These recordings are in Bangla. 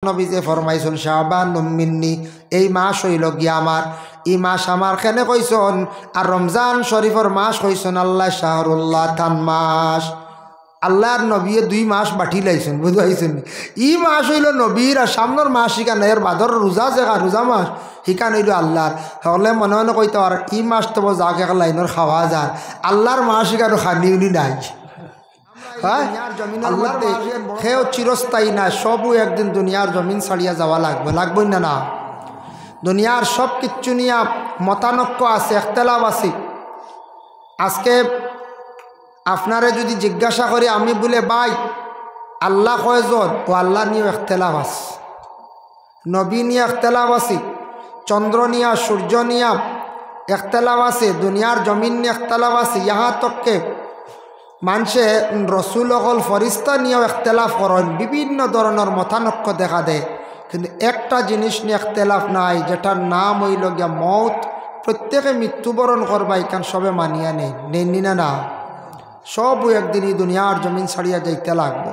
নবীজে ফরমাইছেন শাবানুম মিন্নি, এই মাস হইল গিয়া আমার, এই মাস আমার কেনে কইছেন। আর রমজান শরীফর মাস কইছেন আল্লাহ শাহরুল্লাহ থান মাস। আল্লাহর নবী 2 মাস বাটি লাইছেন, বুঝাইছেন। ই মাস হইল নবীর, আর সামনের মাস শিকান এর বাদর রোজা জায়গা রোজা মাস শিকান হইল আল্লাহর। হলে মনে মনে কইতে আর ই মাস তো যাকে লাইনের খাওয়া যায়, আল্লাহর মাস শিকানো খানি উনি নাই। হ্যাঁ, আল্লাহর সেও চিরস্থায়ী না, সবও একদিন দুনিয়ার জমিন ছাড়িয়া যাওয়া লাগবে, লাগবই না? না, দুনিয়ার সব কিচ্ছু নিয়ে মতানক্য আছে, এখতেলাফ আছে। আজকে আপনারে যদি জিজ্ঞাসা করি আমি বলে ভাই আল্লাহ কয়জন, ও আল্লাহ নিয়ে এখতেলাফ আছে, নবী নিয়ে এখতেলাফ আছে, চন্দ্র নিয়া সূর্য নিয়া এখতেলাফ আছে, দুনিয়ার জমিন নিয়ে এখতেলাফ আছে। ইহা তককে মানুষে রসুল অকল ফরিস্তা নিয়েও এখতেলাফ করেন, বিভিন্ন ধরনের মতানক্য দেখা দেয়। কিন্তু একটা জিনিস নিয়ে এখতেলাফ নাই, যেটার নাম হইল গিয়া মৌত। প্রত্যেকে মৃত্যুবরণ করবা, এখান সবে মানিয়া নেই না? না, সবও একদিন এই দুনিয়ার জমিন ছাড়িয়া যাইতে লাগবো।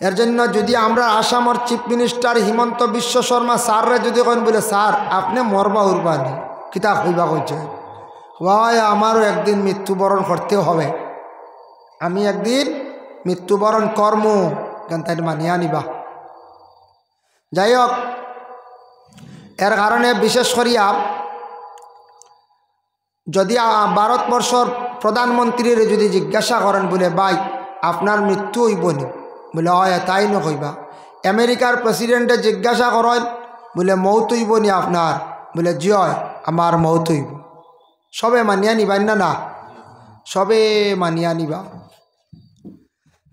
এর জন্য যদি আমরা আসামর চিফ মিনিস্টার হিমন্ত বিশ্ব শর্মা স্যাররে যদি কেন বলে স্যার আপনি মরবা উরবানি কিতা হইবা কইছে, ভাই আমারও একদিন মৃত্যুবরণ করতে হবে, আমি একদিন মৃত্যুবরণ কর্ম, কেন তাই মানিয়া নিবা। যাই হোক, এর কারণে বিশেষ করিয়া যদি ভারতবর্ষর প্রধানমন্ত্রীর যদি জিজ্ঞাসা করেন বলে ভাই আপনার মৃত্যু হইবনি, বলে হয় তাই নকইবা। আমেরিকার প্রেসিডেন্টে জিজ্ঞাসা করেন বলে মৌত হইবনি আপনার, বলে জয় আমার মৌত হইব। সবে মানিয়া নিবান না? না, সবে মানিয়া নিবা।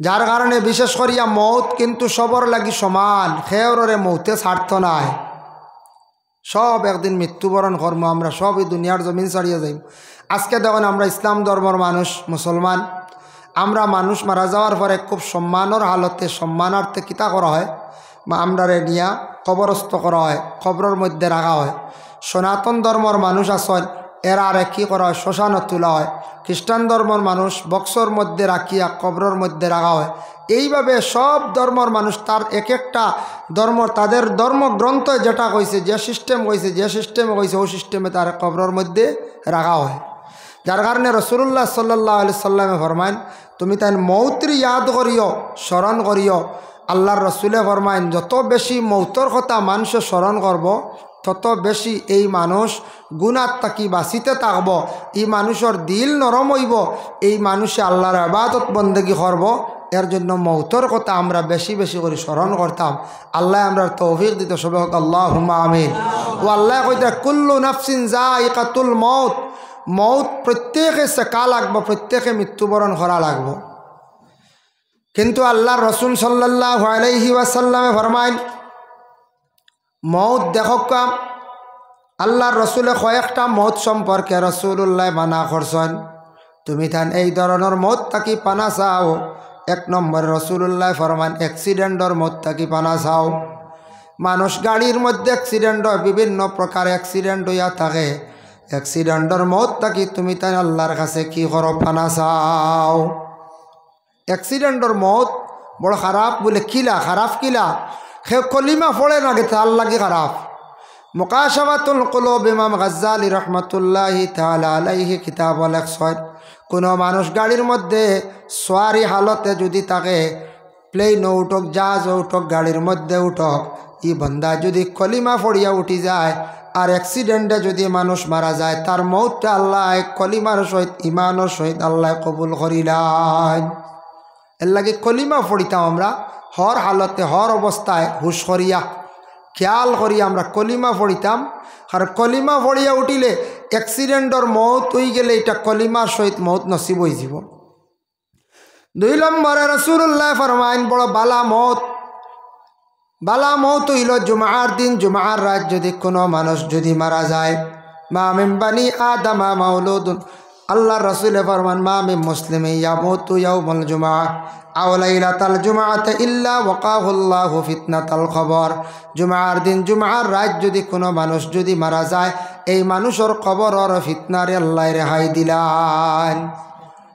যার কারণে বিশেষ করিয়া মৌত কিন্তু সবর লাগি সমান, খেয়রে মৌতে স্বার্থ নাই, সব একদিন মৃত্যুবরণ কর্ম, আমরা সবই দুনিয়ার জমিন ছাড়িয়ে যাই। আজকে দেখুন আমরা ইসলাম ধর্মের মানুষ, মুসলমান, আমরা মানুষ মারা যাওয়ার পরে খুব সম্মানের হালতে সম্মানার্থে কিতা করা হয়, বা আমরা নিয়া কবরস্থ করা হয়, কবরের মধ্যে রাখা হয়। সনাতন ধর্মের মানুষ আছেন এরা আর কী করা হয়, শ্মশানত তোলা হয়। খ্রিস্টান ধর্মের মানুষ বক্সর মধ্যে রাখিয়া কবরের মধ্যে রাখা হয়। এইভাবে সব ধর্মের মানুষ তার এক একটা ধর্ম, তাদের ধর্মগ্রন্থ যেটা কইছে, যে সিস্টেম কইছে, যে সিস্টেমে কইছে ওই সিস্টেমে তার কবরের মধ্যে রাখা হয়। যার কারণে রাসূলুল্লাহ সাল্লাল্লাহু আলাইহি সাল্লামে ফরমাইন তুমি তাই মৌতর ইয়াদ করিও, স্মরণ করিও। আল্লাহর রসুলে ফরমাইন যত বেশি মৌতর কথা মানুষ স্মরণ করব তত বেশি এই মানুষ গুনাহ থাকি বাঁচিতে থাকব, এই মানুষের দিল নরম হইব, এই মানুষে আল্লাহর ইবাদত বন্দেগী করব। এর জন্য মৌতর কথা আমরা বেশি বেশি করে স্মরণ করতাম। আল্লাহ আমরা তৌফিক দিতে সবে হোক আল্লাহুম্মা আমিন। ও আল্লাহ কইতে কুল্লু নাফসিন যায়িকাতুল মৌত, মৌত প্রত্যেকে শেখা লাগবো, প্রত্যেকে মৃত্যুবরণ করা লাগবো। কিন্তু আল্লাহর রসুল সাল্লাল্লাহু আলাইহি ওয়াসাল্লামে ফরমাইন মৌত দেখকা, আল্লাহর রসুলে কয়েকটা মৌত সম্পর্কে রসুল্লাহ মানা করছেন, তুমি তান এই ধরনের মৌত থাকি পানা চাও। 1 নম্বরে রসুল্লাহ ফরমান অ্যাক্সিডেন্টর মৌত থাকি পানা চাও। মানুষ গাড়ির মধ্যে অ্যাক্সিডেন্ট হয়, বিভিন্ন প্রকার অ্যাক্সিডেন্ট হইয়া থাকে, অ্যাক্সিডেন্টর মৌত থাকি তুমি তাই আল্লাহর কাছে কি করো, পানা চাও। অ্যাক্সিডেন্টর মৌত বড় খারাপ বলে কিলা, খারাপ কিলা সে কলিমা পড়ে না গেছে আল্লাহ কি খারাপ। মুকাশাফাতুল কুলুব ইমাম গাজ্জালী রহমাতুল্লাহি তাআলা আলাইহি কিতাব লেখছেন, কোনো মানুষ গাড়ির মধ্যে সোয়ারি হালতে যদি থাকে, প্লেন উঠক জাহাজ উঠক গাড়ির মধ্যে উঠক, ই বন্দা যদি কলিমা পড়িয়া উঠি যায় আর অ্যাক্সিডেন্টে যদি মানুষ মারা যায়, তার মৌতটা আল্লাহ কলিমার সহিত ইমানের সহিত আল্লাহ কবুল করিলেন। এর লাগে কলিমা পড়িতাম আমরা হর হালতে হর অবস্থায় হুশ করিয়া খেয়াল করিয়া আমরা কলিমা পড়িতাম। আর কলিমা পড়িয়া উঠিলে অ্যাক্সিডেন্টর মৌত হয়ে গেলে এটা কলিমার সহিত মৌত নসিব হয়ে যাব। 2 নম্বরে রাসূলুল্লাহ ফরমাইন বড় বালা মৌত, বালা মৌত হইল জুমার দিন, জুমার রাত যদি কোনো মানুষ যদি মারা যায়, মা মিন বানি আদামা মাউলুদুন, আল্লাহ রসুল ফরমান মা মিন মুসলিমিন ইয়ামুতু ইয়াউমাল জুমআ আও লাইলাতাল জুমআতি ইল্লা ওয়াকাহুল্লাহু ফিতনাতাল কবর। জুমার দিন জুমার রাত যদি কোনো মানুষ যদি মারা যায়, এই মানুষের কবরের ফিতনারে আল্লাহ রেহাই দিলেন।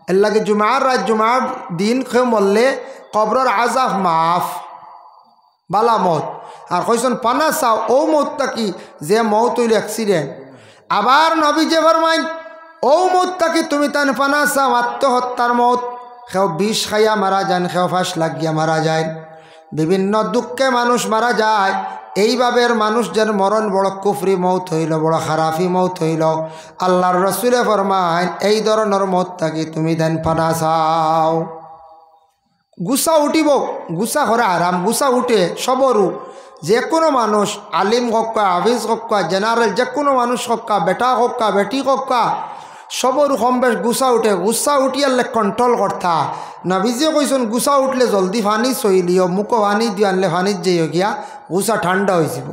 এর লাগে জুমার রাত জুমার দিন খেয়ে মরলে কবরের আযাব মাফ, বালা মত আর কইছেন পানা চাও ও মতটা কি যে মত হইল অ্যাক্সিডেন্ট আবার নবী যে ফরমাইন ও মতটা কি তুমি তান পানা চাও আত্মহত্যার মত কেউ বিষ খাইয়া মারা যান কেউ ফাঁস লাগিয়া মারা যায় বিভিন্ন দুঃখে মানুষ মারা যায় এইভাবে মানুষ যেন মরণ বড় কুফরি মৌত হইল বড় খারাপি মৌত হইল আল্লাহর রসুলে ফরমাইন এই ধরনের মতটা কি তুমি দেন পানা চাও গুসা উঠিব গুসা করে আরাম গুসা উঠে সবরু যে কোনো মানুষ আলিম হক্কা হাফিজ হক্কা জেনারেল যে কোনো মানুষ হক্কা বেটা হক্কা বেটি হক্কা সবরু কম বেশ গুসা উঠে গুসা উঠিয়ালে কন্ট্রোল করতা নবীজি কইছেন গুসা উঠলে জলদি ফানি চইলিও মুখো ফানি দিয়ে আনলে ফানির যেও গিয়া গুসা ঠান্ডা হয়েছিল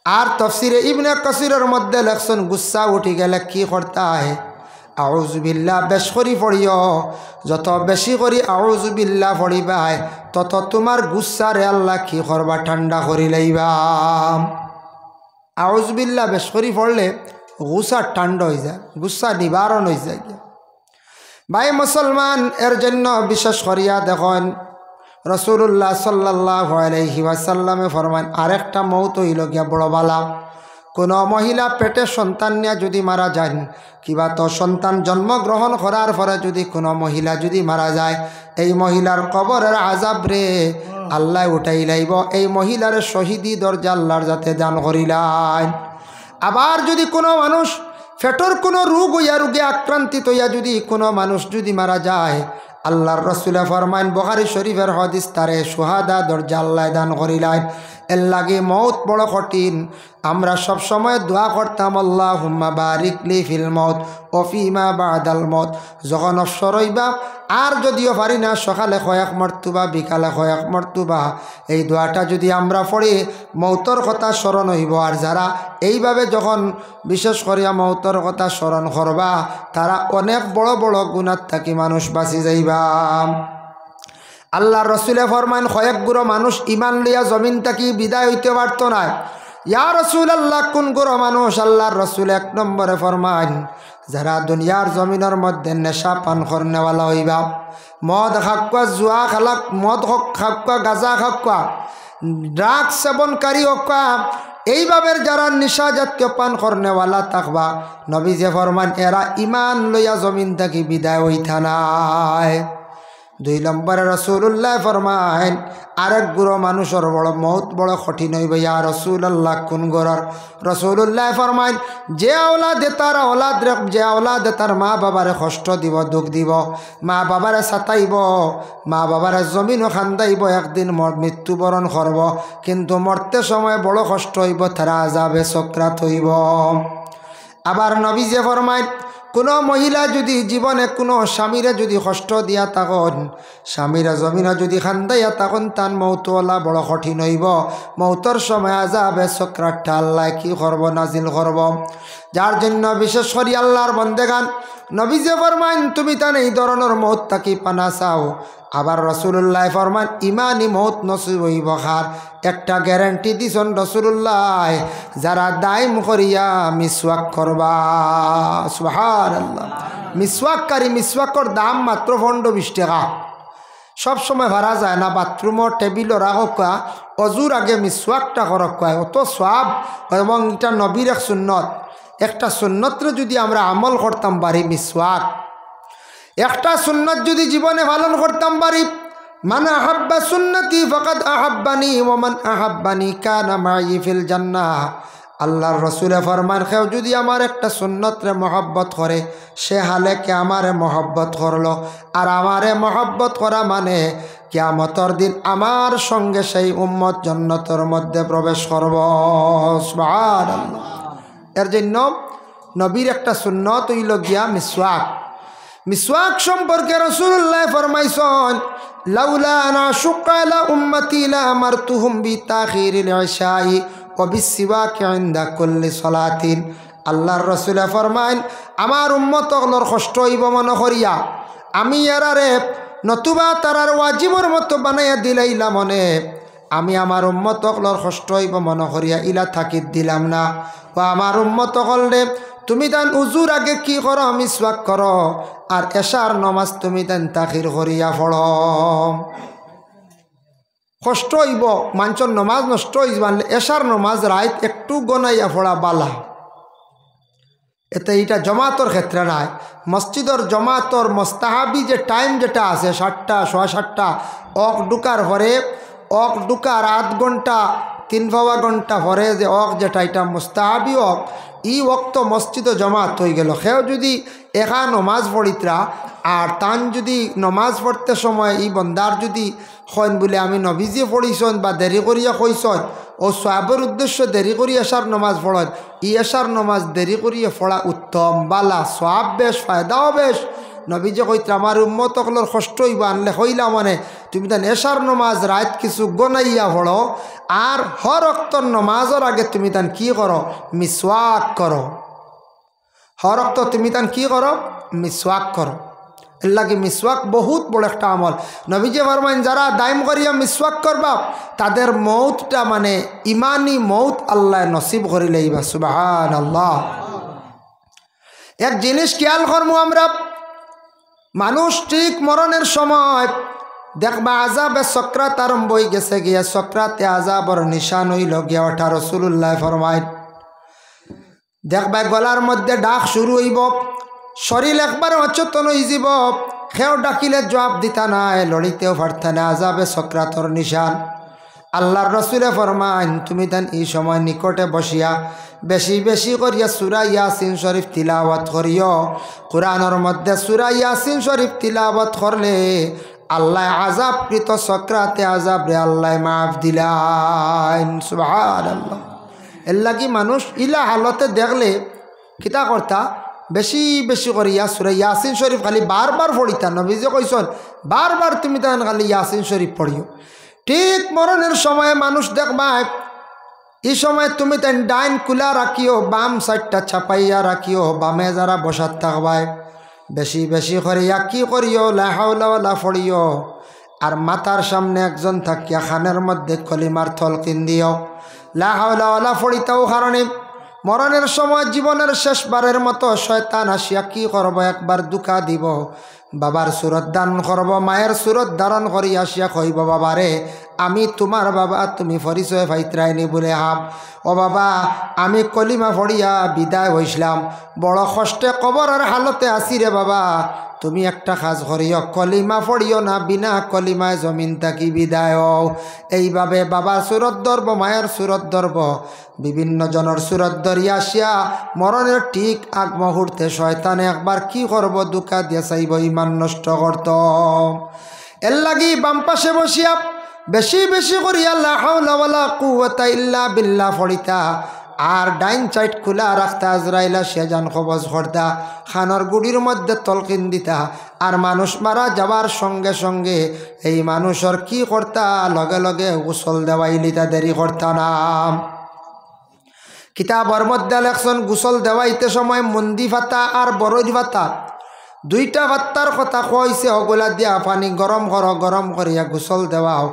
আর তফসিরে ইবনে কাসিরের মধ্যে লেখছেন গুসা উঠি গেলে কি করতা হয় আউযুবিল্লাহ বেশ করি পড়িও যত বেশি করি আউযুবিল্লাহ পড়িবাই তত তোমার গুসারে আল্লাহ কি করবা ঠান্ডা করি লইবা আউযুবিল্লাহ বেশ করি পড়লে গুসা ঠান্ডা হয়ে যায় গুসা নিবারণ হয়ে যায় ভাই মুসলমান এর জন্য বিশেষ করিয়া দেখেন রাসূলুল্লাহ সাল্লাল্লাহু আলাইহি ওয়াসাল্লামে ফরমান আরেকটা মৌত হইল গিয়া বড় বালা কোনো মহিলা পেটে সন্তান নিয়ে যদি মারা যায় কিবা তো সন্তান জন্মগ্রহণ করার পরে যদি কোনো মহিলা যদি মারা যায় এই মহিলার কবরের আযাব রে আল্লাহ উঠাই লাইব এই মহিলার শহীদি দরজা আল্লাহর যাতে দান করিলাই আবার যদি কোনো মানুষ পেটের কোনো রোগ হইয়া রোগে আক্রান্তিত হইয়া যদি কোনো মানুষ যদি মারা যায় আল্লাহর রসুলে ফরমাইন বুখারী শরীফের হাদিস তারে সুহাদা দরজা আল্লাহ দান করিলেন এর লাগে মৌত বড় কঠিন আমরা সব সময় দোয়া করতাম আল্লাহুম্মা বারিক লি ফিল মৌত ও ফিমা বাদাল মৌত যখন অবসর হইবা আর যদিও পারি না সকালে কয়েক মর্তুবা বিকালে কয়েক মর্তুবা এই দোয়াটা যদি আমরা পড়ি মৌতর কথা স্মরণ হইব আর যারা এইভাবে যখন বিশেষ করিয়া মৌতর কথা স্মরণ করবা তারা অনেক বড় বড় গুনাহ থাকি মানুষ বাঁচি যাইবা আল্লাহ রসুলে ফরমান কয়েক গুরো মানুষ ইমান লইয়া জমিন থাকি বিদায় হইতে পারত না ইয়া রাসূলুল্লাহ কোন গুরো মানুষ আল্লাহর রসুল এক নম্বরে ফরমান যারা দুনিয়ার জমিনের মধ্যে নেশা পান করনেওয়ালা হইবা মদ খাক্কা জুয়া খালাক মদ খাক্কা গাঁজা খাক্কা ড্রাগস সেবনকারী হক্কা এইভাবে যারা নিশা জাতীয় পান করনেওয়ালা থাকবা নবী যে ফরমান এরা ইমান লইয়া জমিন থাকি বিদায় হইতা নাই দুই নম্বরে রাসূলুল্লাহ ফরমাইন আরেক গুরো মানুষের বড় মৌত বড় কঠিন হইবে ইয়া রাসূলুল্লাহ কোন গুরর রাসূলুল্লাহ ফরমাইন যে আওলাদে তার আওলাদ যে আওলাদে তার মা বাবারে কষ্ট দিব দুঃখ দিব মা বাবারে সাতাইব মা বাবারে জমিনও খান্দাইব একদিন মৃত্যুবরণ করব কিন্তু মরতে সময় বড় কষ্ট হইব তারা আযাবে সক্রাত হইব আবার নবী যে ফরমাইন কোনো মহিলা যদি জীবনে কোনো স্বামীরে যদি কষ্ট দিয়া তখন স্বামীরা জমিনে যদি খান্দাইয়া তখন তান মৌতওয়ালা বড় কঠিন হইব মৌতর সময় আযাবে সক্রাতটা আল্লাহ কি করব নাজিল করব যার জন্য বিশেষ করে আল্লাহর বন্দেগান নবী যে ফরমান তুমি তান এই ধরনের মৌত থাকি পানা চাও আবার রাসূলুল্লাহ ফরমান ইমানি মৌত নসিব হইব খার একটা গ্যারান্টি দিছেন রাসূলুল্লাহ যারা দাইম করিয়া মিসওয়াক করবা সুবহানাল্লাহ মিসওয়াককারী মিসওয়াকর দাম মাত্র 15-20 টাকা সব সময় ভাড়া যায় না বাথরুমর টেবিলও রাখক অজুর আগে মিসওয়াকটা করক অত সওয়াব এবং এটা নবীর এক সুন্নত একটা সুন্নতরে যদি আমরা আমল করতাম পারি মিসওয়াক একটা সুন্নত যদি জীবনে পালন করতাম পারি মান আহাব্বা সুন্নতি ফাকাদ আহাব্বানি ওয়া মান আহাব্বানি কানা মাই ফিল জান্নাহ আল্লাহর রসুলে ফরমান কেউ যদি আমার একটা সুন্নতরে মহব্বত করে সে হালে কে আমারে মহব্বত করলো আর আমারে মহব্বত করা মানে কিয়ামতের দিন আমার সঙ্গে সেই উম্মত জান্নাতের মধ্যে প্রবেশ করব সুবহানাল্লাহ এর জন্য নবীর একটা সুন্নত হইল গিয়া মিসওয়াক মিসওয়াক সম্পর্কে রাসূলুল্লাহ ফরমাইছেন লাউলা আনা শুক্কা লা উম্মতি লা আমারতুহুম বিতাখিরিল ইশাই ওয়া বিসওয়াক ইনদা কুল্লি সালাতিন আল্লাহর রাসূল ফরমাইন আমার উম্মতগুলোর কষ্ট হইব মনে করিয়া আমি এরারে নতুবা তারার ওয়াজিবর মতো বানাইয়া দিলাইলা মনে আমি আমার উম্মতগুলোর কষ্ট হইব মনে করিয়া ইলা থাকি দিলাম না ও আমার উম্মতগুলরে তুমি তান উজুর আগে কি করো মিসওয়াক করো আর এশার নামাজ তুমি তান তাখির করিয়া পড়ো কষ্ট হইব, মানুষের নমাজ নষ্ট হইব, মানলে এশার নমাজ রাইত একটু গনাইয়া পড়া বালা। এতে এইটা জমাতর ক্ষেত্রে নাই। মসজিদর জমাতর মোস্তাহাবি যে টাইম যেটা আছে 7টা 7:15 অক ঢুকার পরে, অক ঢুকার আধ ঘন্টা 3 ঘন্টা পরে যে অক যেটা, এটা মোস্তাহাবি অক। ই ওক্ত মসজিদে জমাত হয়ে গেল। সেও যদি একা নমাজ পড়িতরা আর তান যদি নমাজ পড়তে সময় ই বন্দার যদি হন বলে আমি নবীজি পড়িছন বা দেরি করিয়া কইছন, ও সোয়াবের উদ্দেশ্য দেরি করি এশার নমাজ পড়েন, ই এশার নমাজ দেরি করিয়া পড়া উত্তম, বালা, সোয়াব বেশ, ফায়দাও বেশ। নবীজি কইতরা আমার উম্মত সকলের কষ্ট হইব, আনলে হইলা মানে তুমি তান এশার নমাজ রাত কিছু গনাইয়া পড়ো, আর হর ওয়াক্তর নমাজের আগে তুমি তান কি করো, মিসওয়াক করো। হর ওয়াক্ত তুমি তান কি করো, মিসওয়াক করো। এর লাগে মিসওয়াক বহুত বড় একটা আমল। নবীজি ফরমাইন যারা দাইম করিয়া মিসওয়াক করবা তাদের মৌতটা মানে ইমানি মৌত আল্লাহ নসিব করিলেইবা। সুবহানাল্লাহ। এক জিনিস খেয়াল করবো আমরা, মানুষ ঠিক মরণের সময় দেখবা আযাবে সক্রাত আরম্ভ হয়ে গেছে গিয়া, সক্রাতে আযাবর নিশান হইল গিয়া ওঠা। রাসূলুল্লাহ ফরমাইন দেখবা গলার মধ্যে ডাক শুরু হইব, শরীর একবার অচেতন হয়ে যাব, সেও ডাকিলে জবাব দিতা নাই, লড়িতেও পারতা না, আযাবে সক্রাতর নিশান। আল্লাহর রাসূলে ফরমাইন তুমি তান এই সময় নিকটে বসিয়া বেশি বেশি করিয়া সূরা ইয়াসিন শরীফ তিলাওয়াত করিও। কোরআনের মধ্যে সূরা ইয়াসিন শরীফ তিলাওয়াত করলে আল্লাহ আযাবকৃত সক্রাতে আযাব রে আল্লাহ মাফ দিলাইন। সুবহানাল্লাহ। এর লাগি মানুষ ইলা হালতে দেখলে কিতা করতা, বেশি বেশি করিয়া সূরা ইয়াসিন শরীফ খালি বারবার পড়িতা। নবীজি কইছেন বারবার তুমি তান খালি ইয়াসিন শরীফ পড়িও। ঠিক মরণের সময় মানুষ দেখবা এই সময় তুমি তাই ডাইন কুলা রাখিও, বাম সাইডটা ছাপাইয়া রাখিও, বামে যারা বসাত থাকবাই বেশি বেশি করিয়া কি করিও, লা হাওলা ওয়ালা পড়িও। আর মাথার সামনে একজন থাকিয়া খানের মধ্যে কলিমার তলকিন দিও, লা হাওলা ওয়ালা পড়িতাও। কারণে মরণের সময় জীবনের শেষবারের মতো শয়তান আসিয়া কি করব, একবার দুঃখা দিব, বাবার সুরত ধারণ করব, মায়ের সুরত ধারণ করি আসিয়া কইব বাবারে আমি তোমার বাবা, তুমি পরিচয় পাইত্রাইনি বলে হাব। ও বাবা আমি কলিমা পড়িয়া বিদায় হইছিলাম, বড় কষ্টে কবরের হালতে আসি রে বাবা, তুমি একটা কাজ করিও, কলিমা পড়িও না, বিনা কলিমায় জমিন থাকি বিদায়। এইভাবে বাবার সুরত ধরব, মায়ের সুরত ধরব, বিভিন্ন জনের সুরত ধরিয়া আসিয়া মরণের ঠিক আগ মুহূর্তে শয়তানে একবার কি করব, দুঃখা দিয়ে চাইব, ইমান নষ্ট করত। এর লাগি বাম পাশে বসিয়া বেশি বেশি করিয়া লা হাওলা ওয়ালা কুওয়াতা ইল্লা বিল্লাহ পড়িতা, আর ডাইন সাইড খোলা রাখতা, আজরাইলা সে জান কবজ করতা, খানোর গুড়ির মধ্যে তলকিন দিতা। আর মানুষ মারা যাবার সঙ্গে সঙ্গে এই মানুষের কি করতা, লগে লগে গোসল দেওয়াই লিতা, দেরি করতা না। কিতাবর মধ্যে লেখছেন গোসল দেওয়াইতে সময় মন্দি ভাতা আর বরজ ভাতা দুইটা ভাত্তার কথা কইছে, ওগুলা দিয়া পানি গরম করো, গরম করিয়া গোসল দেওয়াও।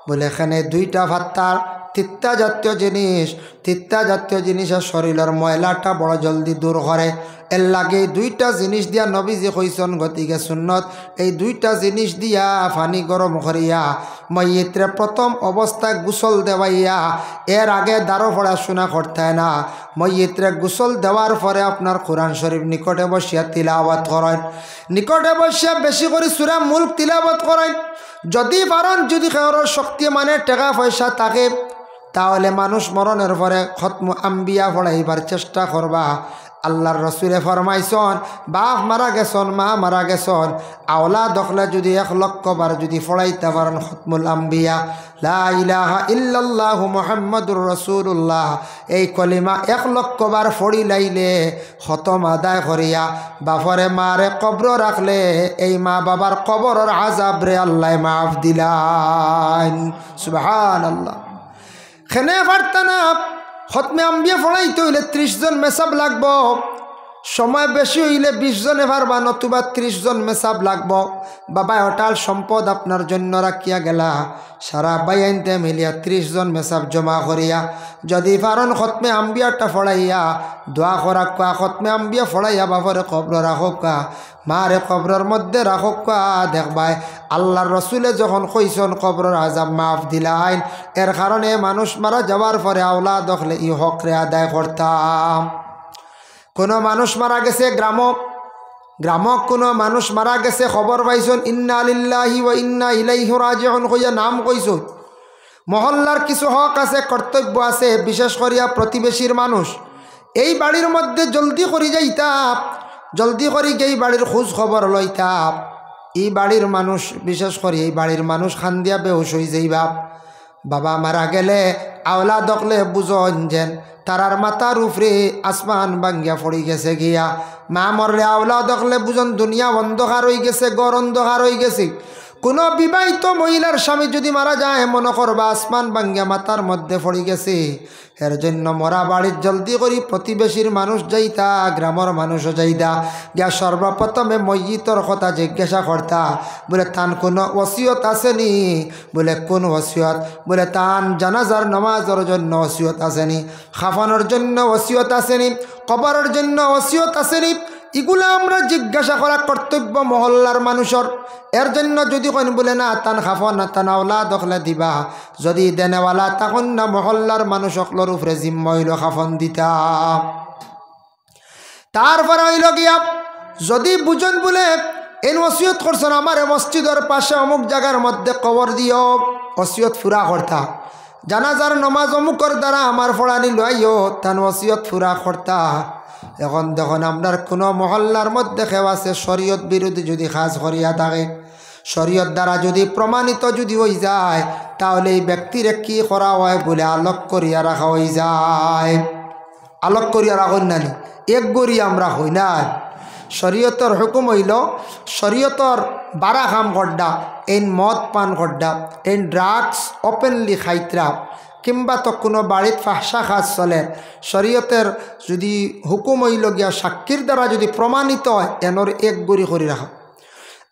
বলে এখানে দুইটা ভাত্তার তিত্তা জাতীয় জিনিস, তিত্তা জাতীয় জিনিসের শরীরের ময়লাটা বড় জলদি দূর করে। এর লাগে দুইটা জিনিস দিয়া নবীজি কইছেন, গতিকে সুন্নত এই দুইটা জিনিস দিয়া পানি গরম করিয়া মইয়িত্রে প্রথম অবস্থায় গোসল দেওয়াইয়া, এর আগে দারো পড়াশোনা করতে না। মইয়িত্রে গোসল দেওয়ার পরে আপনার কোরআন শরীফ নিকটে বসিয়া তিলাওয়াত করেন, নিকটে বসিয়া বেশি করে সূরা মুলক তিলাওয়াত করেন। যদি পারেন, যদি কারোর শক্তি মানে টাকা পয়সা থাকে, তাহলে মানুষ মরণের পরে খতম আম্বিয়া পড়াইবার চেষ্টা করবা। আল্লাহর রসুলে ফরমাইছন বাপ মারা গেছন, মা মারা গেছন, আওলা দখলে যদি 1 লক্ষ বার যদি পড়াইতে পারেন খতমুল আম্বিয়া লা ইলাহা ইল্লাল্লাহু মুহাম্মাদুর রাসূলুল্লাহ, এই কলিমা 1 লক্ষ বার পড়ি লাইলে খতম আদায় করিয়া বাপরে মারে কবর রাখলে এই মা বাবার কবরের আযাব রে আল্লাহ মাফ দিলাইন। সুবহানাল্লাহ। খেনে পারতা না খতমে আম্বিয়া পড়াইতে হইলে 30 জন মেসাব লাগবো, সময় বেশি হইলে 20 জনে পারবা, নতুবা 30 জন মেসাব লাগব। বাবা অটাল সম্পদ আপনার জন্য রাখিয়া গেলা, সারা বাইনতে মিলিয়া 30 জন মেসাব জমা করিয়া যদি পারন খতমে আম্বিয়াটা ফড়াইয়া দোয়া করা কা, খতমে আম্বিয়া ফড়াইয়া বাপরে কবর রাখক কা, মারে কবরের মধ্যে রাখক কা। দেখবাই আল্লাহর রসুলে যখন কইসন কবরের আযাব মাফ দিলাইন, এর কারণে মানুষ মারা যাওয়ার পরে আওলাদ দেখলে ই হকরে আদায় করতাম। কোনো মানুষ মারা গেছে গ্রামক কোনো মানুষ মারা গেছে, খবর পাইছন ইন্না লিল্লাহি ওয়া ইন্না ইলাইহি রাজিউন কইয়া নাম কইছন। মহল্লার কিছু হক আছে, কর্তব্য আছে, বিশেষ করিয়া প্রতিবেশীর মানুষ এই বাড়ির মধ্যে জলদি করে যাইতাম, জলদি করে গিয়ে বাড়ির খোঁজ খবর লইতাম। এই বাড়ির মানুষ বিশেষ করে এই বাড়ির মানুষ খান দিয়া বেহুশ হয়ে যাইবা। বাবা মারা গেলে আওলা দকলে বুঝন যেন তারার মাথার উপরে আসমান ভাঙ্গিয়া পড়ি গেছে গিয়া। মা মরলে আওলা দকলে বুঝন দুনিয়া অন্ধকার হয়ে গেছে, গড় অন্ধকার হয়ে গেছে। কোনো বিবাহিত মহিলার স্বামী যদি মারা যায়, মনে করবা আসমান ভাঙ্গিয়া মাথার মধ্যে পড়ি গেছে। এর জন্য মরা বাড়ির জলদি করি প্রতিবেশীর মানুষ যাইতা, গ্রামের মানুষও যাইতা, গিয়া সর্বপ্রথমে মসজিদর কথা জিজ্ঞাসা করতা, বলে তান কোনো ওসিয়ত আসেনি? বলে কোন ওসিয়ত? বলে তান জানাজার নামাজের জন্য ওসিয়ত আসেনি, খাফানোর জন্য ওসিয়ত আসেনি, কবরের জন্য ওসিয়ত আসেনি? এগুলো আমরা জিজ্ঞাসা করা কর্তব্য মহল্লার মানুষের। এর জন্য যদি কোন বলে না তান খাফন না তান আওলা দখলে দিবা, যদি দেনেওয়ালা তখন না মহল্লার মানুষ সকলের উপরে জিম্মা হইল খাফন দিতা। তারপরে হইল গিয়া যদি বুঝন বলে এই ওসিয়ত করছেন আমার মসজিদের পাশে অমুক জায়গার মধ্যে কবর দিও, ওসিয়ত ফুরা করতা। জানাজার নমাজ অমুকর দ্বারা আমার ফড়ানি লইও, তান ওসিয়ত ফুরা করতা। এখন দেখুন আপনার কোনো মহল্লার মধ্যে কেউ আছে শরীয়ত বিরোধী যদি কাজ করিয়া থাকে, শরীয়ত দ্বারা যদি প্রমাণিত যদি হয়ে যায়, তাহলে এই ব্যক্তির কি করা হয় বলে আলোক করিয়া রাখা হয়ে যায়। আলোক করিয়া রাখুন নানি এক গড়ি আমরা হই না। শরীয়তর হুকুম হইল শরীয়তর বারা কাম করডা, এন মদ পান করডা, এন ড্রাগস ওপেনলি খাইতরা, কিংবা তো কোনো বাড়িত ফাহসা কাজ চলে, শরীয়তের যদি হুকুম হইল গিয়া সাক্ষীর দ্বারা যদি প্রমাণিত হয়, এনর এক গড়ি করে রাখা।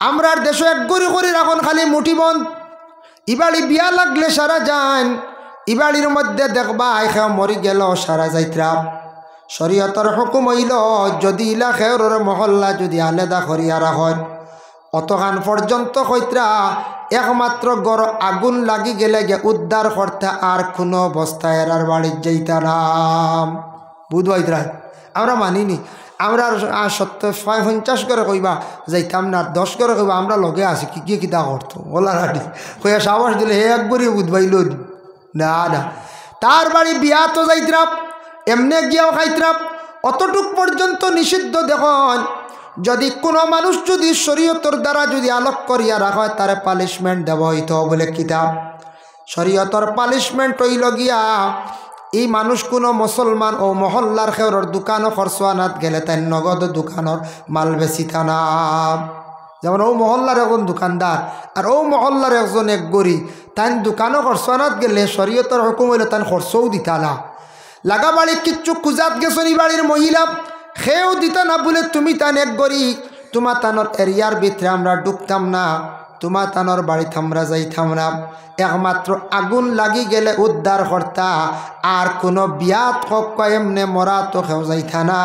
আমরার দেশে এক গড়ি করে রাখুন খালি মুঠিবন্ধ। ইবাড়ি বিয়া লাগলে সারা যান, ইবাড়ির মধ্যে দেখবা আইখা মরি গেল সারা যাইত্রা। শরীয়তের হুকুম হইল যদি ইলা খেয়র মহল্লা যদি আলাদা করিয়া রাখেন, অতখান পর্যন্ত কইত্রা একমাত্র গড় আগুন লাগি গেলে গে উদ্ধার করতে আর কোনো অবস্থায় এরার বাড়ির যাইতা নাম বুধবাইত্রা। আমরা মানিনি, আমরা 50 করে কইবা যাইতাম না, 10 করে কইবা আমরা লগে আছি কি কি কিতা করতো ওলা রাডি কইয়া সাবাস দিলে হে একবারই বুধবাইল না না। তার বাড়ি বিয়া তো যাইত্রা, এমনি গিয়াও খাইত্রা, অতটুক পর্যন্ত নিষিদ্ধ। দেখুন যদি কোনো মানুষ যদি শরীয়তর দ্বারা যদি আলোক করিয়া রাখা হয়, তারে পানিশমেন্ট দেওয়া হইতো বলে কিতাব। শরীয়তর পানিশমেন্ট হইল গিয়া এই মানুষ কোনো মুসলমান ও মহল্লার খেউরের দোকানও খরচোয়ানাত গেলে তাই নগদ দোকানের মাল বেচিতা না। যেমন ও মহল্লার একজন দোকানদার আর ও মহল্লার একজন এক গড়ি, তাই দোকানও খরচোয়ানাত গেলে শরীয়তর হুকুম হইলে তাই খরচও দিতা না। লাগা বাড়ি কিচ্ছু খুঁজাত গেছেন এই বাড়ির মহিলা, খেয়েও দিতা না বলে তুমি তান এক গড়ি, তোমার তানোর এরিয়ার ভিতরে আমরা ঢুকতাম না, তোমার তানোর বাড়িতে আমরা যাইতাম না। একমাত্র আগুন লাগি গেলে উদ্ধার করতা, আর কোনো বিয়াত হোক এমনে মরা তো কেউ যাইতা না।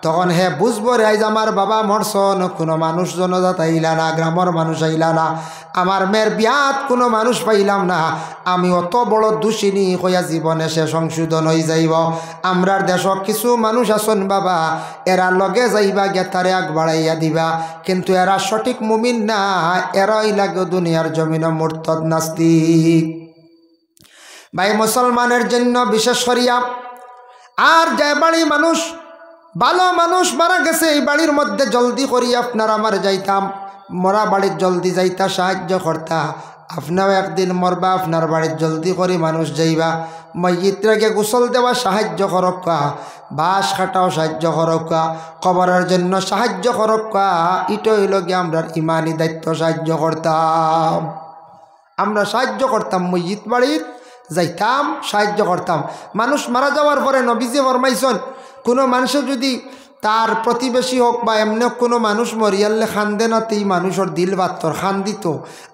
তখন হে বুঝবো রে আইজ আমার বাবা মরছন, কোনো মানুষ জনজাত আইলা না, গ্রামের মানুষ আইলা না, আমার মেয়ের বিয়াত কোনো মানুষ পাইলাম না, আমি অত বড় দোষিনী হইয়া জীবনে সে সংশোধন হয়ে যাইব। আমরার দেশ কিছু মানুষ আসন বাবা, এরা লগে যাইবা গেতারে আগ বাড়াইয়া দিবা, কিন্তু এরা সঠিক মুমিন না, এরাই লাগে দুনিয়ার জমিন মুরতাদ নাস্তিক। ভাই মুসলমানের জন্য বিশেষ করিয়া আর যে বাড়ি মানুষ ভালো মানুষ মারা গেছে, এই বাড়ির মধ্যে জলদি করিয়া আপনার আমার যাইতাম, মরা বাড়ির জলদি যাইতা সাহায্য করতা। আপনাও একদিন মরবা, আপনার বাড়ির জলদি করে মানুষ যাইবা, মসজিদটাকে গোসল দেওয়া সাহায্য করক্কা, বাঁশ কাটাও সাহায্য করক্কা, কবরের জন্য সাহায্য করক্কা। এটা হইল গিয়ে আমরা ইমানি দায়িত্ব, সাহায্য করতাম, আমরা সাহায্য করতাম, মসজিদ বাড়ির যাইতাম, সাহায্য করতাম। মানুষ মারা যাওয়ার পরে নবীজি ফরমাইছেন কোনো মানুষের যদি তার প্রতিবেশী হোক বা এমনি কোনো মানুষ মরিয়ালে খান্দে না, তেই মানুষের দিল বাত্তর খান দিত।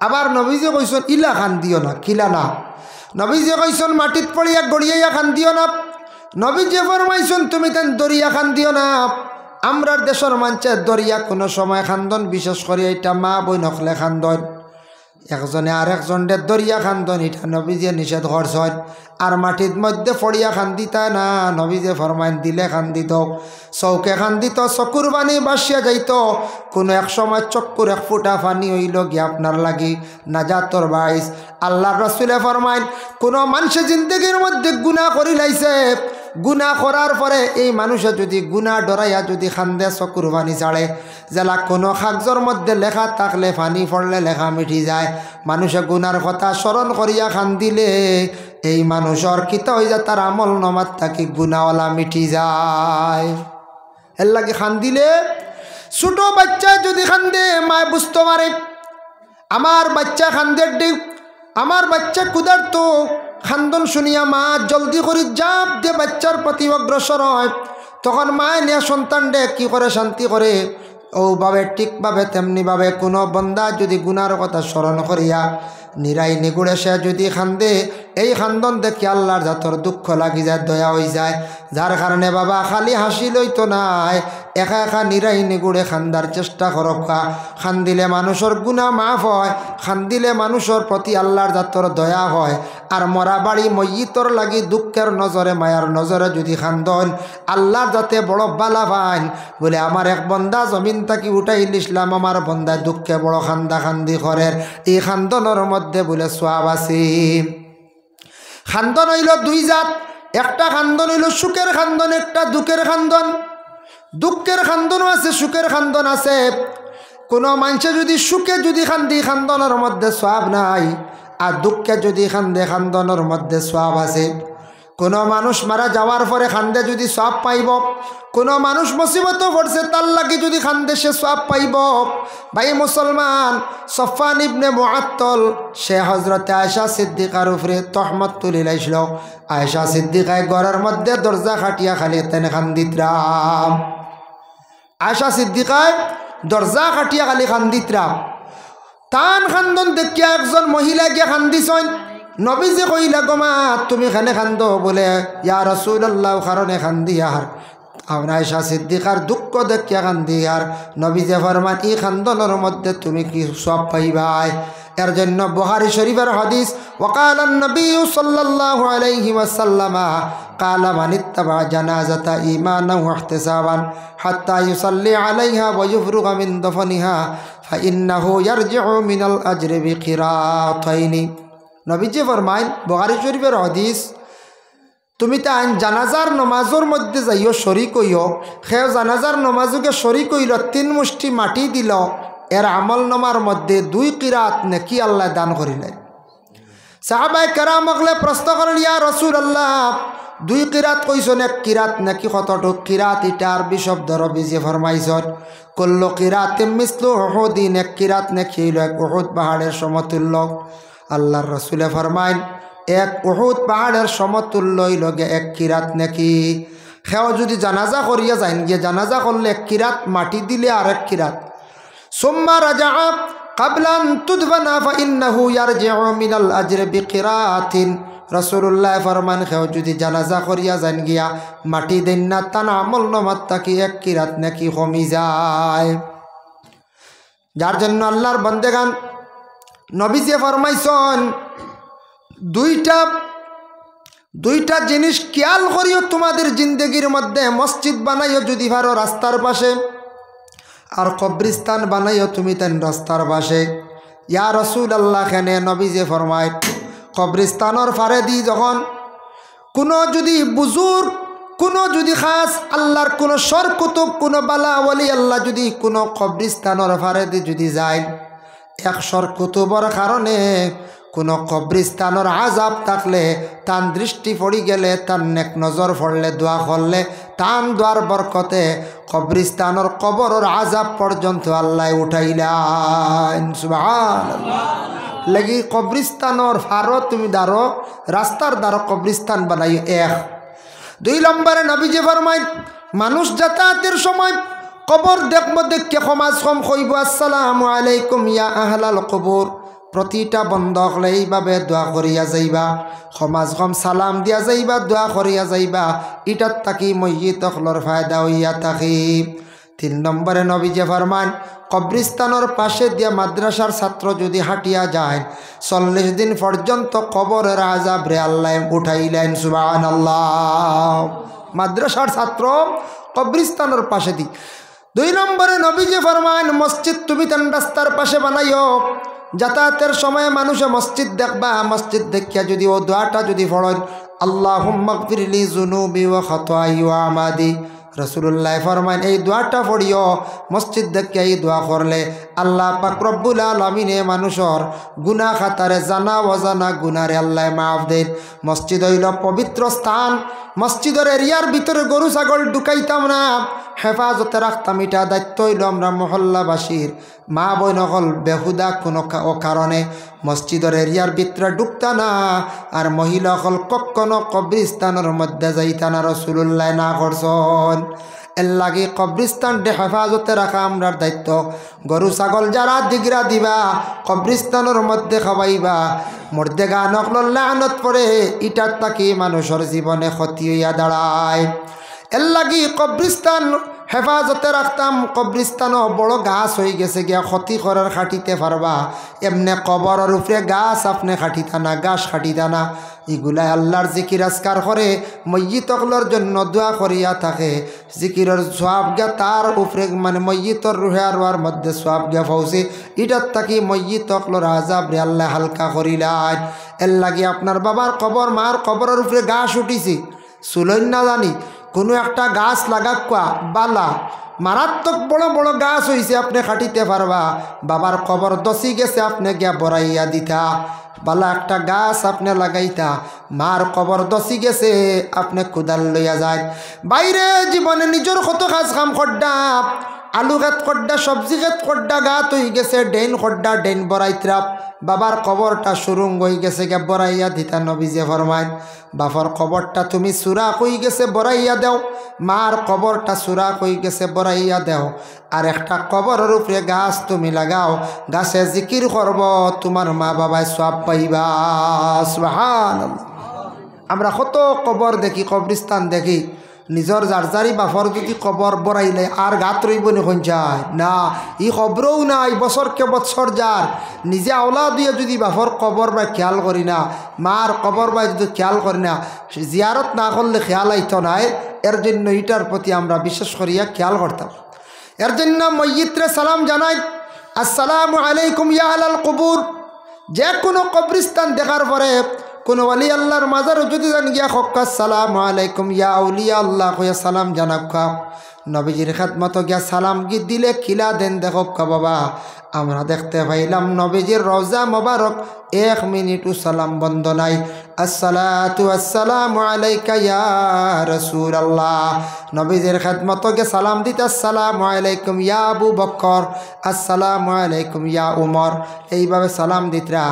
আবার নবীজি কইসন ইলা খান দিও না, কিলা না। নবীজি কইসন মাটিত পড়িয়া গড়িয়াইয়া খান দিও না। নবীজি ফরমাইছেন তুমি তেন দরিয়া খান দিও না। আমরার দেশের মানুষের দরিয়া কোনো সময় খান্দন, বিশেষ করে এটা মা বই নখলে খান্দন, একজনে আর একজনের দরিয়া খান্দন, এটা নবীজে নিষেধ করছেন। আর মাটির মধ্যে ফড়িয়া খান্দিতা না, নবীজে ফরমাইন দিলে খান্দিত, চৌকে খান্দিত, চকুর পানি বাসিয়া যাইত। কোনো এক সময় চক্কুর এক ফুটা পানি হইল গিয়ে আপনার লাগি নাজাতর বাইস। আল্লাহর রাসূলে ফরমাইন কোনো মানুষের জিন্দগির মধ্যে গুনাহ করি লাইছে, গুনাহ করার পরে এই মানুষে যদি গুনাহ ডরাইয়া যদি খান্দে চকুর পানি ছাড়ে, জেলা কোনো কাগজের মধ্যে লেখা থাকলে পানি পড়লে লেখা মিটি যায়। মানুষে গুনার কথা স্মরণ করিয়া খান্দিলে এই মানুষের কিতা হয়ে যায়, তার আমল নমাত থাকি গুনাওয়ালা মিটি যায়। এর লাগে খান্দিলে ছোট বাচ্চায় যদি খান্দে মায় বুঝতে পারে আমার বাচ্চা খান্দের দিক, আমার বাচ্চা ক্ষুধার্ত, খান্দন শুনিয়া মা জলদি করে জাপ দিয়ে বাচ্চার প্রতি অগ্রসর হয়। তখন মায় নিয়ে সন্তান ডে কী করে শান্তি করে। ওভাবে ঠিকভাবে তেমনিভাবে কোনো বন্দা যদি গুনার কথা স্মরণ করিয়া নিরাই নিগুড়ে সে যদি খান্দে, এই খান্দন দেখে আল্লাহর জাতর দুঃখ লাগি যায়, দয়া হয়ে যায়। যার কারণে বাবা খালি হাসি লইতো নাই, একা একা নিরাই নিগুড়ে খান্দার চেষ্টা করকা। খান্দিলে মানুষের গুনাহ মাফ হয়, খান্দিলে মানুষের প্রতি আল্লাহর জাতর দয়া হয়। আর মরা বাড়ি ময়িতর লাগি দুঃখের নজরে মায়ার নজরে যদি খান্দন, আল্লাহর যাতে বড় বালা পান। বলে আমার এক বন্দা জমিন থাকি উঠাই দিছিলাম, আমার বন্দায় দুঃখে বড় খান্দা খান্দি করেন, এই খান্দনের মধ্যে বলে সোয়াব আছে। খান্দন হইল দুই জাত, একটা খান্দন হইল সুখের খান্দন, একটা দুঃখের খান্দন। দুঃখের খান্দনও আছে, সুখের খান্দন আছে। কোনো মানুষে যদি সুখে যদি খান্দি, খান্দনের মধ্যে সোয়াব নাই, আর দুঃখে যদি খান্দে, খান্দনের মধ্যে সোয়াব আছে। কোনো মানুষ মারা যাওয়ার পরে খান্দে যদি সোয়াব পাইব, কোনো মানুষ মুসিবত পড়ছে তার লাগি যদি খান্দে সে সোয়াব পাইব। ভাই মুসলমান, সফওয়ান ইবনে মুআত্তল সে হজরতে আয়েশা সিদ্দিকার উপরে তহমত তুলি লাইছিল। আয়েশা সিদ্দিকায় ঘরের মধ্যে দরজা খাটিয়া খালি তেন খান্দিতরাম। আয়েশা সিদ্দিকায় দরজা খাটিয়া খালি খান্দিতরাম। তান খান্দন দেখিয়া একজন মহিলা গিয়ে খান্দিছেন। নবীজি কইলা গোমা তুমি খানে খান্দ, বলে ইয়া রাসূলুল্লাহ কারণে খান্দি আর আয়েশা সিদ্দিকার দুঃখ দেখিয়া খান্দি। আর নবীজি ফরমান এই খান্দনের মধ্যে তুমি কি সওয়াব পাইবাই। এর জন্য বুখারী শরীফের হাদিস ওয়াকাল নবী সাল্লাল্লাহু আলাইহি ওয়াসাল্লাম কালা মান ইত্তাবা জানাজাতা ঈমানান ওয়া ইহতিসাবান হাত্তা ইউসাল্লি আলাইহা ওয়া ইফরুগা মিন দফনিহা ফাইন্নাহু ইয়ারজিউ মিনাল আজরি বিকিরাতাইনি। নবীজি ফরমাইন বুখারী শরীফের হাদিস, তুমি তাই জানাজার নমাজের মধ্যে যাইও শরিক হইও, সে জানাজার নমাজকে শরিক হইল, 3 মুষ্টি মাটি দিল, এর আমল নমার মধ্যে 2 কিরাত নেকি আল্লাহ দান করিলেন। সাহাবায়ে কেরাম মগলে প্রশ্ন করেন ইয়া রাসূলুল্লাহ 2 কিরাত কইছেন, 1 কিরাত নাকি কতটুক কিরাত? এটা আরবি শব্দ নবীজি ফরমাইছেন কুল্লু কিরাতিন মিসলু উহুদিন, 1 কিরাত নাকি হইল 1 উহুদ পাহাড়ের সমতুল্য। আল্লাহর রাসূলে ফরমাইন 1 উহুদ পাহাড়ের সমতুল্য হইল 1 কিরাত নাকি। সেও যদি জানাজা করিয়া যাইন গিয়ে জানাজা করলে 1 কিরাত মাটি দিলে আর 1 কিরাত। সুম্মা রাজা কাবলান তুদফানা ফাইন্নাহু ইয়ারজিউ মিনাল আজরি বিকিরাতিন। রাসূলুল্লাহ ফরমান সেও যদি জানাজা করিয়া যাইন গিয়া মাটি দেন না, তান আমল নামাত তাকি 1 কিরাত নাকি কমি যায়। যার জন্য আল্লাহর বান্দেগান নবীজি ফরমাইছেন দুইটা জিনিস খেয়াল করিও তোমাদের জিন্দগির মধ্যে। মসজিদ বানাইও যদি ভারো রাস্তার পাশে, আর কবরিস্তান বানাইও তুমি তেন রাস্তার পাশে। ইয়া রাসূলুল্লাহ খানে নবীজি ফরমায় কবরিস্তানের ফারে দি যখন কোনো যদি বুজুর্গ, কোনো যদি খাস আল্লাহর কোনো সর কুতুব, কোনো বালা ওয়ালি আল্লাহ যদি কোনো কবরিস্তানের ফারে দি যদি যায়, 100 কুতুবর কারণে কোনো কবরিস্তানের আজাব থাকলে, তান দৃষ্টি পড়ি গেলে, তান নেক নজর পড়লে, দোয়া করলে, তান দোয়ার বরকতে কবরিস্তানের কবরের আজাব পর্যন্ত আল্লাহ উঠাইলেন। সুবহানাল্লাহ। লাগি কবরিস্তানের ফারো তুমি দাঁড়ো, রাস্তার দ্বারা কবরিস্তান বানাই 1। 2 নম্বরে নবীজি ফরমায় মানুষ যাতায়াতের সময় কবর দেখবো দেখে সমাজ কম কইব আসসালামু আলাইকুম ইয়া আহলাল কবর। প্রতিটা বন্ধ হলে এইভাবে দোয়া করিয়া যাইবা, সমাজ কম সালাম দিয়া যাইবা, দোয়া করিয়া যাইবা। ইটার তাকি মইয়িত হলর ফায়দা হইয়া থাকি। 3 নম্বরে নবীজি ফরমান কবরিস্তানের পাশে দিয়া মাদ্রাসার ছাত্র যদি হাঁটিয়া যায় 40 দিন পর্যন্ত কবরের আযাব রে আল্লাহ উঠাইলেন। সুবহানাল্লাহ। মাদ্রাসার ছাত্র কবরিস্তানের পাশে দি। 2 নম্বরে নবীজি ফরমান মসজিদ তুমি তেন রাস্তার পাশে বানাইও। যাতায়াতের সময় মানুষে মসজিদ দেখবা, মসজিদ দেখিয়া যদি ও দোয়াটা যদি পড়েন আল্লাহুম্মা গফিরলি যুনুবি ওয়া খাতায়াই ওয়া আমাদি, রাসূলুল্লাহ ফরমান এই দোয়াটা পড়িও। মসজিদ দেখিয়া এই দোয়া করলে আল্লাহ পাক রব্বুল আলামিনে মানুষের গুনাহ খাতারে জানা অজানা গুনারে আল্লাহ মাফ দেন। মসজিদ হইল পবিত্র স্থান। মসজিদের এরিয়ার ভিতরে গরু ছাগল ঢুকাইতাম না, হেফাজতে রাখতাম। এটা দায়িত্ব হইল আমরা মহল্লাবাসীর। মা বোন হল বেহুদা কোনো কারণে মসজিদের এরিয়ার ভিতরে ঢুকতা না, আর মহিলা হল কখনো কবরিস্তানের মধ্যে যাইতা না। রাসূলুল্লাহ না করছেন। এর লাগে কবরিস্তান হেফাজতে রাখা আমরার দায়িত্ব। গরু ছাগল যারা দিগরা দিবা কবরিস্তানের মধ্যে খাওয়াইবা, মর্দে গা নকল লানত পড়ে, ইটার তাকি মানুষের জীবনে ক্ষতি হইয়া দাঁড়ায়। এর লাগি কবরিস্তান হেফাজতে রাখতাম। কবরিস্তানও বড় গাছ হয়ে গেছে গিয়া ক্ষতি করার খাটিতে পারবা, এমনি কবরের উপরে গাছ আপনি খাটিতা না, গাছ খাটিতা না। এগুলাই আল্লাহর জিকির আজকার করে মইয়িতকলর জন্য দোয়া করিয়া থাকে। জিকিরের সওয়াব গিয়া তার উপরে মানে মইয়িতর রুহে আরওয়ার মধ্যে সওয়াব গিয়া পৌঁছে। এটার তাকি মইয়িতকলর আযাব রে আল্লাহ হালকা করিলাই। এর লাগি আপনার বাবার কবর মার কবরের উপরে গাছ উঠিছে চুলইন না জানি কোনো একটা গাছ লাগাকুয়া বালা, মারাত্মক বড় বড় গাছ হয়েছে আপনি খাটিতে পারবা। বাবার কবর দছি গেছে আপনি গিয়া বড়াইয়া দিতা, বালা একটা গাছ আপনি লাগাইতা। মার কবর দছি গেছে আপনি কুদাল লইয়া যায়। বাইরে জীবনে নিজের কত কাজ কাম খড্ডা, আলু গাত খড্ডা, সবজি গাত খড্ডা, গাত হয়ে গেছে ডেন খড্ডা, ডেন বড়াইত্রাপ। বাবার কবরটা সুরঙ্গ হয়ে গেছে গিয়া বড়াইয়া দিতা। নবীজি ফরমায় বাবার কবরটা তুমি সুরা হয়ে গেছে বড়াইয়া দেও, মার কবরটা সুরা হয়ে গেছে বড়াইয়া দেও। আর একটা কবরের উপরে গাছ তুমি লাগাও, গাছে জিকির করব, তোমার মা বাবায় সওয়াব পাইবা। সুবহানাল্লাহ। আমরা কত কবর দেখি, কবরস্থান দেখি, নিজর জারজারি বাফর যদি কবর বড়াইলে আর গাত রইব নিখন যায় না, ই খবরও নাই বছরকে বছর যার নিজে আওলা দিয়ে যদি বাফর কবর বা খেয়াল করি না, মার কবর বা যদি খেয়াল করি না, জিয়ারত না করলে খেয়াল আইতো নাই। এর জন্য এটার প্রতি আমরা বিশেষ করিয়া খেয়াল করতাম। এর জন্য মইয়িতরে সালাম জানাই, আসসালামু আলাইকুম ইয়া আহলাল কবুর। যে কোনো কবরস্থান দেখার পরে কোনো ওয়ালি আল্লাহর মাজার যদি জান গিয়া হক্কা আসসালামু আলাইকুম ইয়া আউলিয়া আল্লাহ কইয়া সালাম জানাক্কা। নবীজির খেদমত গিয়া সালাম গীত দিলে খিলা দেন দেখক্কা। বাবা আমরা দেখতে পাইলাম নবীজির রওজা মোবারক 1 মিনিটও সালাম বন্ধ নাই। আসসালাতু আসসালামু আলাইকা ইয়া রাসূলুল্লাহ। নবীজির খেদমত গে সালাম দিতে আসসালামু আলাইকুম ইয়া আবু বকর, আসসালামু আলাইকুম ইয়া উমর, এইভাবে সালাম দিতরা।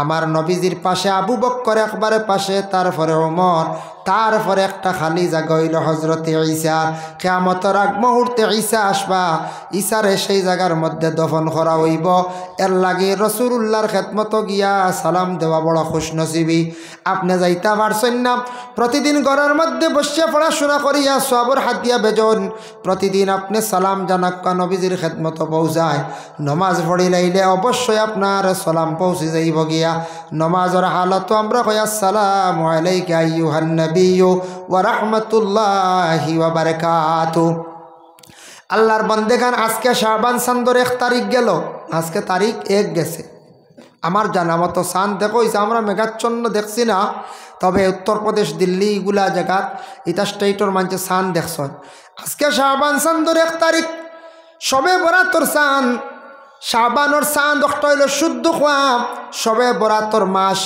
আমার নবীজির পাশে আবু বকর একবারে পাশে, তারপরে ওমর, তারপরে একটা খালি জায়গা হইল হজরতে ঈসা। কিয়ামতের আগ মুহূর্তে ঈসা আসবা, ঈসারে সেই জায়গার মধ্যে দফন করা হইব। এর লাগে রাসূলুল্লাহর খেদমত গিয়া সালাম দেওয়া বড় খুশনসিবি। আপনি যাইতা পারছেন না, প্রতিদিন ঘরের মধ্যে বসে পড়াশোনা করিয়া সবর হাত দিয়া বেজন, প্রতিদিন আপনি সালাম জানাক্কা নবীজির খেদমত পৌঁছায়। নমাজ পড়ি লাইলে অবশ্যই আপনার সালাম পৌঁছে যাইব গিয়া। নমাজের হালত আমরা কই আসসালামু আলাইকা আইয়ুহান নাবিয়্যু ওয়া রাহমাতুল্লাহি ওয়া বারাকাতুহু। আল্লাহর বান্দেগান আজকে শাবান চাঁদের 1 তারিখ গেল, আজকে তারিখ 1 গেছে। আমার জানা মতো চাঁদ দেখো আমরা মেঘাচ্ছন্ন দেখছি না, তবে উত্তরপ্রদেশ দিল্লি এগুলা জায়গাত ইটা স্টেটর মানুষে চাঁদ দেখছেন। আজকে শাবান চাঁদের 1 তারিখ, সবে বরাতর চাঁদ। শাবানোর চাঁদ একটা হইল শুদ্ধ খোয়া, সবে বরাতর মাস,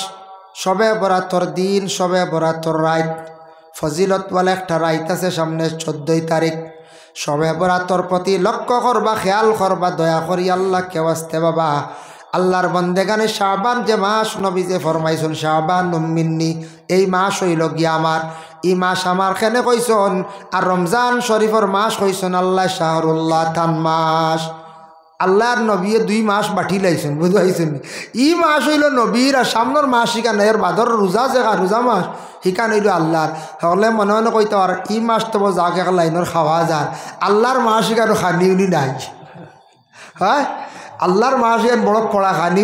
সবে বরাতর দিন, সবে বরাতর রাত। ফজিলত বলে একটা রাত আছে সামনে 14 তারিখ। সবে বরাতর প্রতি লক্ষ্য করবা, খেয়াল করবা, দয়া করি আল্লাহ কেউ আসতে বাবা। আল্লাহর বন্দেগানে শাবান যে মাস নবী যে ফরমাইছেন শাবান মিন্নি, এই মাস হইল গিয়া আমার। ই মাস আমার খেনে কইসন আর রমজান শরীফর মাস কইসন আল্লাহ শাহরুল্লাহ থান মাস আল্লাহর নবীয়ে 2 মাস বাটি লাইছেন বুঝাইছেন ই মাস হইল নবীর আর সামনের মাস শিকান এর বাদর রোজা জায়গা রোজা মাস শিকান হইল আল্লাহর হলে মনে মনে কইতে আর ই মাস তো যাকে লাইনের খাওয়া যার আল্লাহর মাস শিকার খানি উনি নাই হ্যাঁ আল্লাহর মাস বড় পড়া খানি